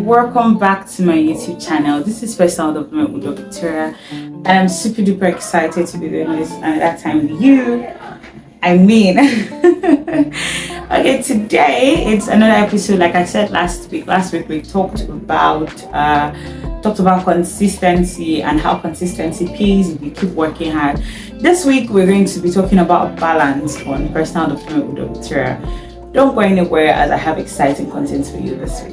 welcome back to my YouTube channel. This is Personal Development with Dr. Victoria, and I'm super duper excited to be doing this another time with you. Okay, today it's another episode. Like I said last week we talked about consistency and how consistency pays if you keep working hard. This week we're going to be talking about balance on Personal Development with Dr. Victoria. Don't go anywhere as I have exciting content for you this week.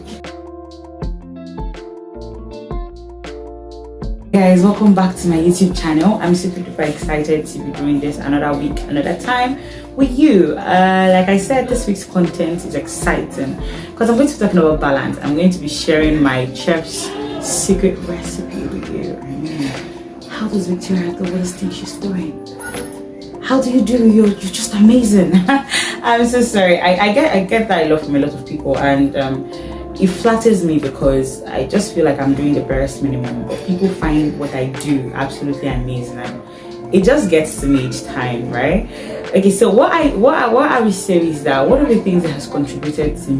Guys, welcome back to my YouTube channel. I'm super duper excited to be doing this another week, another time with you. Like I said, this week's content is exciting because I'm going to be talking about balance. I'm going to be sharing my chef's secret recipe with you. How does Victoria have the worst thing she's doing? How do you do? You're just amazing. I'm so sorry. I get that a lot from a lot of people, and it flatters me because I just feel like I'm doing the barest minimum, but people find what I do absolutely amazing, and it just gets to me each time, right? Okay, so what I will say is that one of the things that has contributed to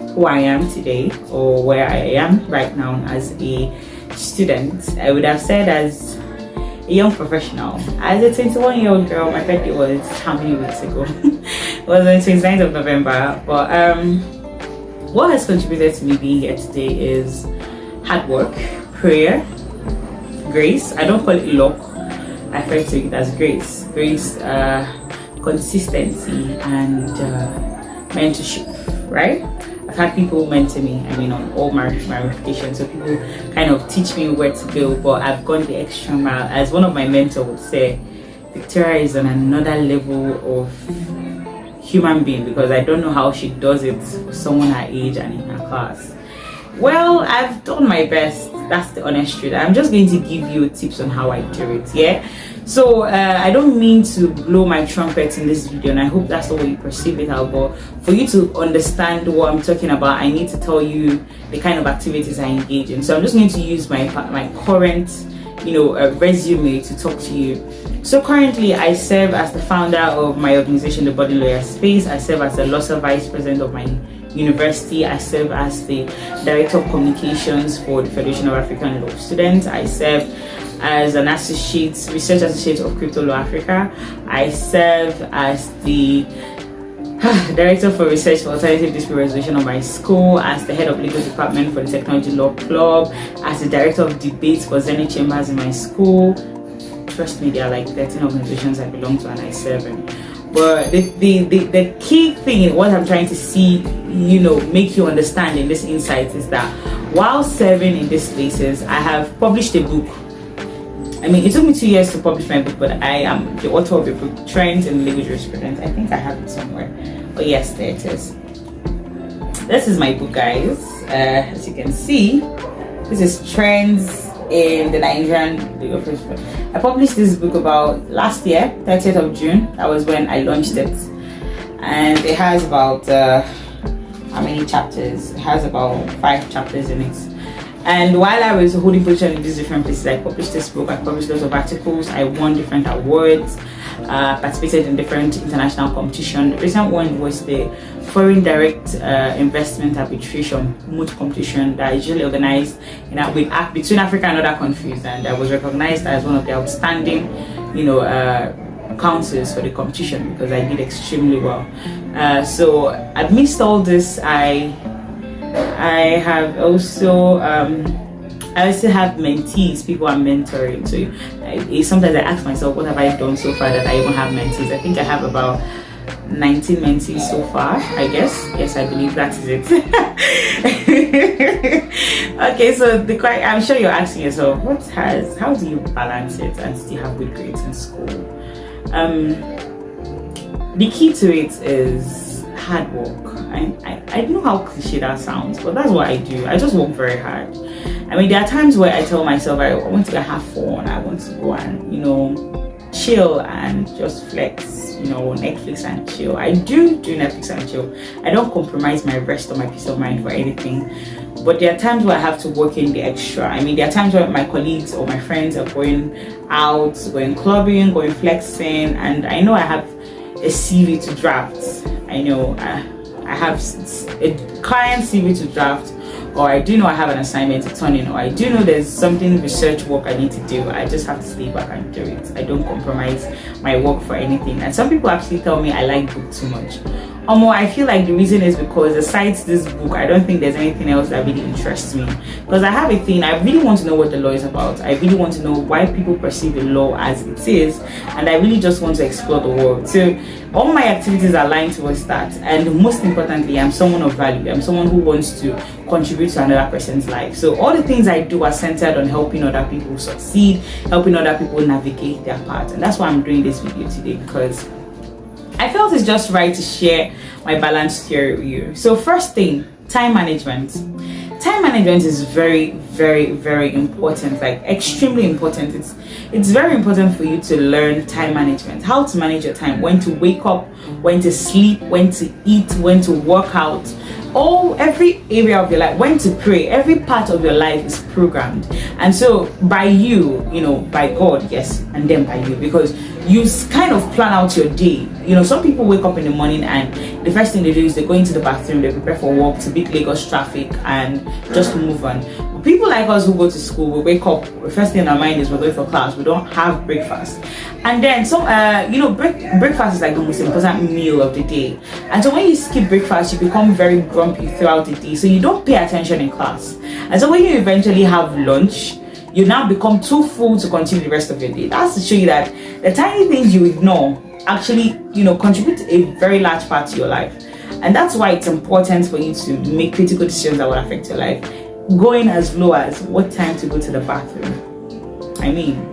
who I am today, or where I am right now as a student, I would have said as a young professional. As a 21-year-old girl, my birthday was how many weeks ago? It was on the 29th of November, but what has contributed to me being here today is hard work, prayer, grace. I don't call it luck. I refer to it as grace. Grace, consistency, and mentorship, right? I've had people mentor me, on all my ramifications. So people kind of teach me where to go, but I've gone the extra mile. As one of my mentors would say, Victoria is on another level of human being, because I don't know how she does it for someone her age and in her class. Well, I've done my best. That's the honest truth. I'm just going to give you tips on how I do it. Yeah, so I don't mean to blow my trumpet in this video, and I hope that's not what you perceive it out, but for you to understand what I'm talking about, I need to tell you the kind of activities I engage in. So I'm just going to use my current resume to talk to you. So currently I serve as the founder of my organization, the Budding Lawyer Space. I serve as the LAWSA vice president of my university. I serve as the director of communications for the Federation of African Law Students. I serve as an research associate of Crypto Law Africa. I serve as the Director for Research for Alternative Dispute Resolution of my school, as the head of legal department for the Technology Law Club, as the director of debates for Zenith Chambers in my school. Trust me, there are like 13 organizations I belong to and I serve in. But the key thing, what I'm trying to see, make you understand in this insight, is that while serving in these places, I have published a book. It took me 2 years to publish my book, but I am the author of the book, Trends in Legal Jurisprudence. I think I have it somewhere. Oh yes, there it is. This is my book, guys. As you can see, this is Trends in the Nigerian Legal Jurisprudence. I published this book about last year, 30th of June. That was when I launched it. And it has about, how many chapters? It has about 5 chapters in it. And while I was holding position in these different places, I published this book, I published lots of articles, I won different awards, participated in different international competitions. The recent one was the Foreign Direct Investment Arbitration Moot competition that is usually organized between Africa and other countries, and I was recognized as one of the outstanding, counsels for the competition because I did extremely well. So amidst all this, I also have mentees, people I'm mentoring. So sometimes I ask myself, what have I done so far that I even have mentees? I think I have about 19 mentees so far, I guess. Yes, I believe that is it. Okay, so I'm sure you're asking yourself, how do you balance it and still have good grades in school? The key to it is hard work. I know how cliche that sounds, but that's what I do. I just work very hard. There are times where I tell myself I want to have fun, I want to go and chill and just flex, Netflix and chill. I do Netflix and chill. I don't compromise my rest or my peace of mind for anything. But there are times where I have to work in the extra. There are times where my colleagues or my friends are going out, going clubbing, going flexing, and I know I have a CV to draft. I know I have a client CV to draft, or I do know I have an assignment to turn in, or I do know there's something research work I need to do, I just have to stay back and do it. I don't compromise my work for anything. And some people actually tell me I like book too much. I feel like the reason is because besides this book, I don't think there's anything else that really interests me. Because I have a thing, I really want to know what the law is about. I really want to know why people perceive the law as it is, and I really just want to explore the world. So all my activities are aligned towards that. And most importantly, I'm someone of value. I'm someone who wants to contribute to another person's life. So all the things I do are centered on helping other people succeed, helping other people navigate their path. And that's why I'm doing this video today, because I felt it's just right to share my balanced theory with you. So first thing, time management. Time management is very, very, very important, like extremely important. It's very important for you to learn time management, how to manage your time, when to wake up, when to sleep, when to eat, when to work out. Every area of your life, when to pray, every part of your life is programmed. And so by you, by God, yes, and then by you, because you kind of plan out your day. Some people wake up in the morning and the first thing they do is they go into the bathroom, they prepare for work, to beat Lagos traffic, and just move on. People like us who go to school, we wake up, the first thing in our mind is we're going for class, we don't have breakfast. And then breakfast is like the most important meal of the day. And so when you skip breakfast, you become very grumpy throughout the day. So you don't pay attention in class. And so when you eventually have lunch, you now become too full to continue the rest of your day. That's to show you that the tiny things you ignore actually, contribute a very large part to your life. And that's why it's important for you to make critical decisions that will affect your life. Going as low as what time to go to the bathroom. I mean,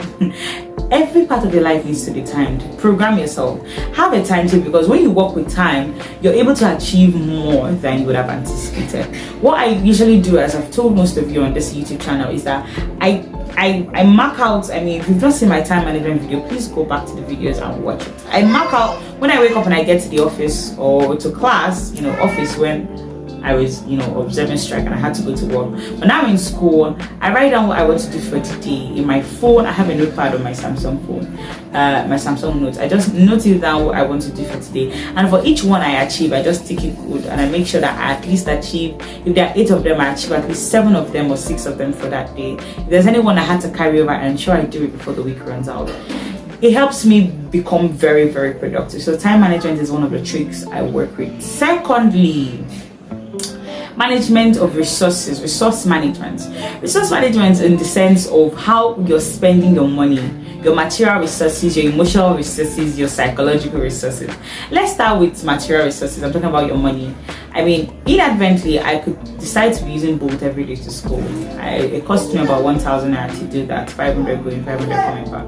every part of your life needs to be timed. Program yourself. Have a timetable, because when you work with time, you're able to achieve more than you would have anticipated. What I usually do, as I've told most of you on this YouTube channel, is that I mark out. I mean, if you've not seen my time management video, please go back to the videos and watch it. I mark out when I wake up and I get to the office or to class, office when I was, observing strike and I had to go to work. But now in school, I write down what I want to do for today. In my phone, I have a notepad on my Samsung phone, my Samsung Notes. I just note down what I want to do for today. And for each one I achieve, I just take it good and I make sure that I at least achieve, if there are 8 of them, I achieve at least 7 of them or 6 of them for that day. If there's anyone I had to carry over, I ensure I do it before the week runs out. It helps me become very, very productive. So time management is one of the tricks I work with. Secondly, management of resources, resource management in the sense of how you're spending your money, your material resources, your emotional resources, your psychological resources. Let's start with material resources. I'm talking about your money. I mean, inadvertently, I could decide to be using Bolt every day to school. It cost me about 1,000 naira to do that, 500 going, 500 coming back.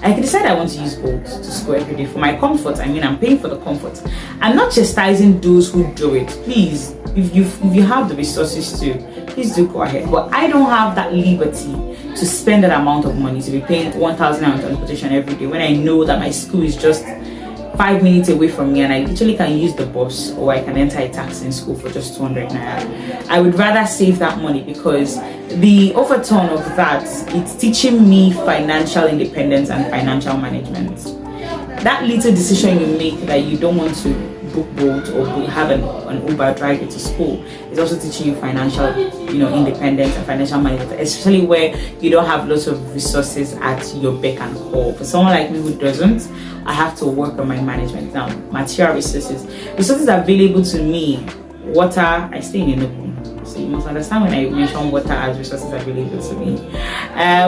I could decide I want to use Bolt to school every day for my comfort. I mean, I'm paying for the comfort. I'm not chastising those who do it. Please, if you have the resources to, please do go ahead. But I don't have that liberty to spend that amount of money to be paying 1,000 on transportation every day when I know that my school is just 5 minutes away from me and I literally can use the bus or I can enter a taxi in school for just 200 naira. I would rather save that money, because the overturn of that, it's teaching me financial independence and financial management. That little decision you make that you don't want to book Bolt or have an Uber drive you to school is also teaching you financial, independence and financial management, especially where you don't have lots of resources at your beck and call. For someone like me who doesn't, I have to work on my management now. Material resources available to me. Water, I stay in Enugu, so you must understand when I mention water as resources available to me.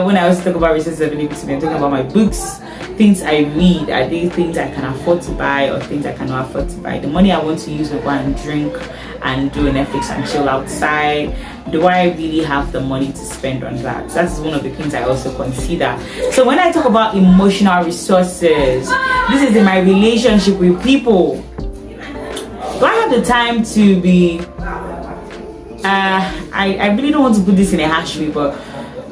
When I also talk about resources available to me, I'm talking about my books, things I read. Are they things I can afford to buy or things I cannot afford to buy? The money I want to use to go and drink and do Netflix and chill outside, do I really have the money to spend on that? That's one of the things I also consider. So when I talk about emotional resources, this is in my relationship with people. Do I have the time to be I really don't want to put this in a harsh way, but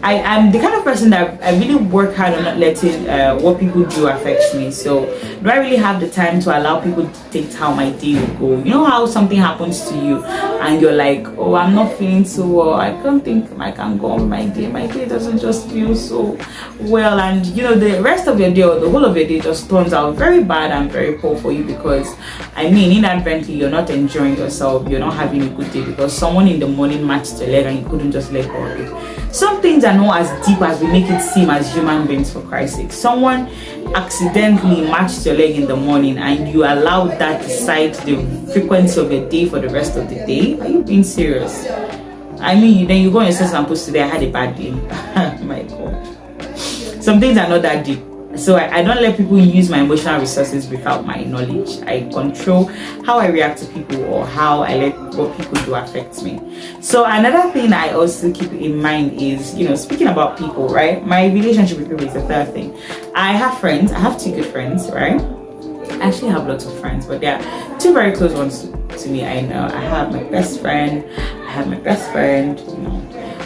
I'm the kind of person that I really work hard on not letting what people do affect me. So do I really have the time to allow people to dictate how my day will go? You know how something happens to you and you're like, oh, I'm not feeling so well, I don't think I can go on my day. My day doesn't just feel so well, and you know, the rest of your day or the whole of your day just turns out very bad and very poor for you, because I mean, inadvertently you're not enjoying yourself, you're not having a good day because someone in the morning matched your leg and you couldn't just let go of it. Some things are not as deep as we make it seem as human beings, for Christ's sake. Someone accidentally matched your leg in the morning and you allowed that decide the frequency of your day for the rest of the day. Are you being serious? I mean, then you go and say, I'm supposed to say I had a bad day. My God. Some things are not that deep. So I don't let people use my emotional resources without my knowledge. I control how I react to people or how I let what people do affect me. So another thing I also keep in mind is, you know, speaking about people, right? My relationship with people is the third thing. I have friends. I have 2 good friends, right? I actually have lots of friends, but there are 2 very close ones to me. I know I have my best friend. I have my best friend, you know.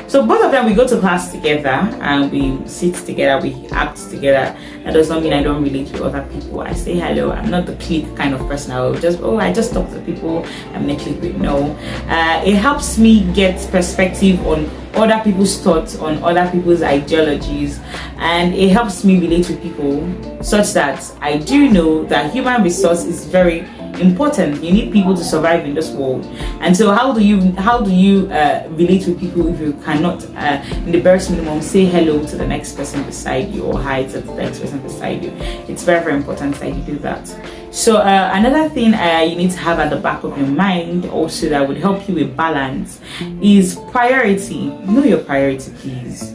So both of them, we go to class together and we sit together, we act together. That does not mean I don't relate with other people. I say hello. I'm not the clique kind of person. I just talk to people. I'm in a clique with no. It helps me get perspective on other people's thoughts, on other people's ideologies, and it helps me relate with people such that I do know that human resource is very important. You need people to survive in this world, and so how do you relate with people if you cannot in the barest minimum say hello to the next person beside you or hi to the next person beside you? It's very, very important that you do that. So another thing you need to have at the back of your mind also that would help you with balance is priority. Know your priority, please.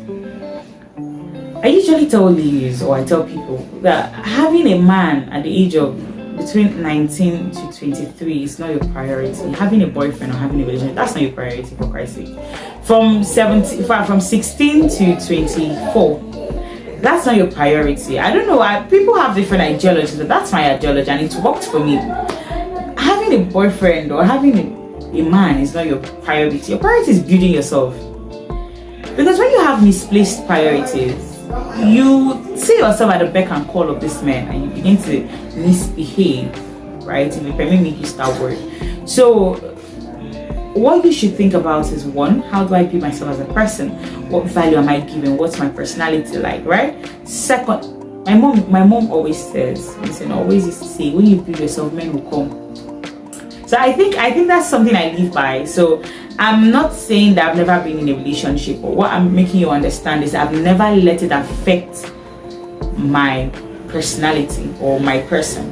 I usually tell ladies, or I tell people, that having a man at the age of between 19 to 23 is not your priority. Having a boyfriend or having a relationship, that's not your priority, for Christ's sake. From 16 to 24, that's not your priority. I don't know, people have different ideologies, but that's my ideology and it worked for me. Having a boyfriend or having a man is not your priority. Your priority is building yourself. Because when you have misplaced priorities, you see yourself at the beck and call of this man and you begin to misbehave, right? If you permit me to use that word. So what you should think about is, 1, how do I view myself as a person? What value am I giving? What's my personality like, right? 2nd, my mom always says, listen, always used to say, when you build yourself, men will come. So I think that's something I live by. So I'm not saying that I've never been in a relationship, but what I'm making you understand is I've never let it affect my personality or my person.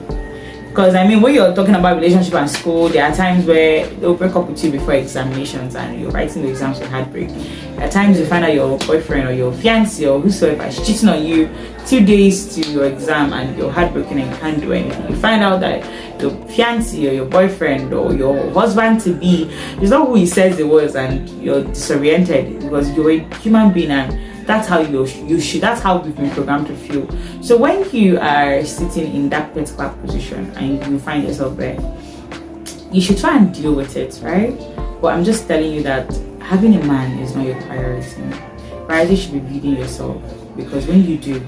Because I mean, when you're talking about relationship and school, there are times where they'll break up with you before examinations and you're writing the exams with heartbreak. There are times you find out your boyfriend or your fiancé or whosoever is cheating on you 2 days to your exam and you're heartbroken and you can't do anything. You find out that your fiancé or your boyfriend or your husband to be is not who he says it was, and you're disoriented because you're a human being and that's how you should. That's how we've been programmed to feel. So when you are sitting in that particular position and you find yourself there, you should try and deal with it, right? But I'm just telling you that having a man is not your priority. Priority should be building yourself, because when you do,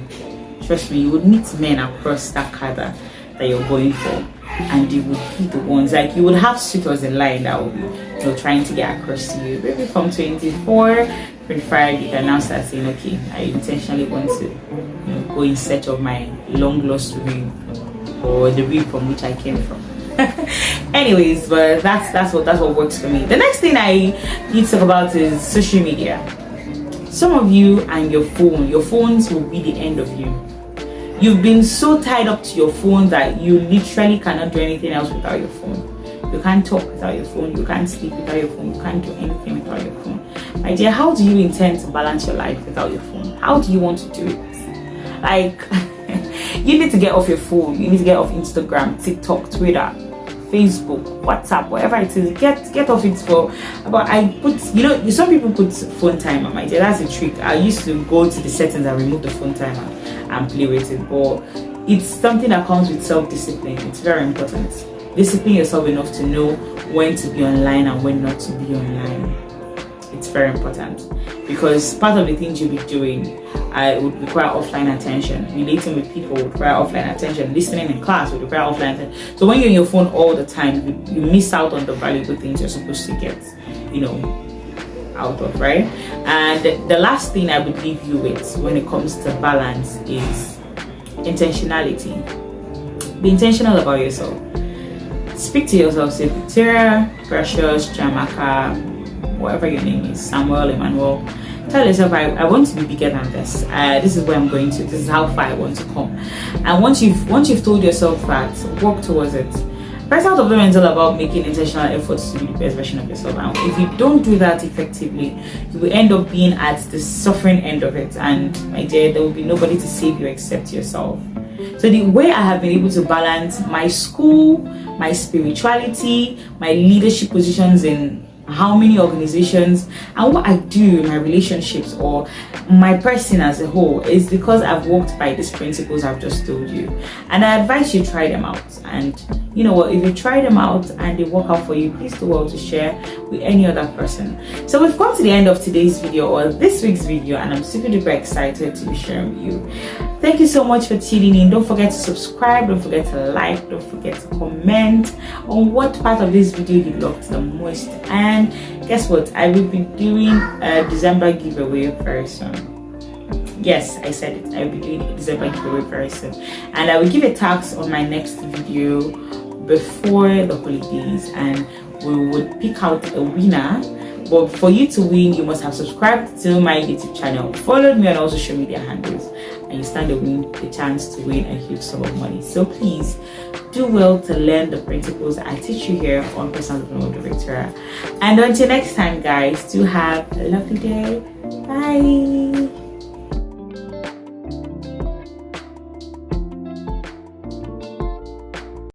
trust me, you would meet men across that cadre that you're going for, and they would be the ones, like you would have suitors in line that will be, you know, trying to get across to you. Maybe from 24, 25, you can now start saying, okay, I intentionally want to, you know, go in search of my long lost rib, or the rib from which I came from. Anyways, but that's what works for me. The next thing I need to talk about is social media. Some of you and your phones will be the end of you. You've been so tied up to your phone that you literally cannot do anything else without your phone. You can't talk without your phone, you can't sleep without your phone, you can't do anything without your phone. My dear, how do you intend to balance your life without your phone? How do you want to do it? Like, you need to get off your phone, you need to get off Instagram, TikTok, Twitter, Facebook, WhatsApp, whatever it is. Get off it for about, some people put phone timer. My dear, that's a trick. I used to go to the settings and remove the phone timer and play with it, but it's something that comes with self-discipline. It's very important. Discipline yourself enough to know when to be online and when not to be online. It's very important. because part of the things you'll be doing would require offline attention. Relating with people would require offline attention. Listening in class would require offline attention. So when you're on your phone all the time, you miss out on the valuable things you're supposed to get, out of, right? And the last thing I would leave you with when it comes to balance is intentionality. Be intentional about yourself. Speak to yourself. Say, Victoria, Precious, Jamaica, whatever your name is, Samuel, Emmanuel. Tell yourself, I want to be bigger than this. This is where I'm going to. This is how far I want to come. And once you've told yourself that, work towards it. First out of them is all about making intentional efforts to be the best version of yourself. And if you don't do that effectively, you will end up being at the suffering end of it. And my dear, there will be nobody to save you except yourself. So the way I have been able to balance my school, my spirituality, my leadership positions in how many organizations, and what I do in my relationships or my person as a whole is because I've walked by these principles I've just told you. And I advise you try them out. And you know what, if you try them out and they work out for you, please do well to share with any other person. So we've come to the end of today's video, or this week's video, and I'm super duper excited to be sharing with you. Thank you so much for tuning in. Don't forget to subscribe, don't forget to like, don't forget to comment on what part of this video you loved the most. And guess what, I will be doing a December giveaway very soon. Yes, I said it. I will be doing a December giveaway very soon, and I will give a tax on my next video before the holidays, and we would pick out a winner. But for you to win, you must have subscribed to my YouTube channel, followed me on all social media handles, and you stand to win the chance to win a huge sum of money. So please do well to learn the principles I teach you here on Personal Development with Victoria. And until next time, guys, do have a lovely day. Bye.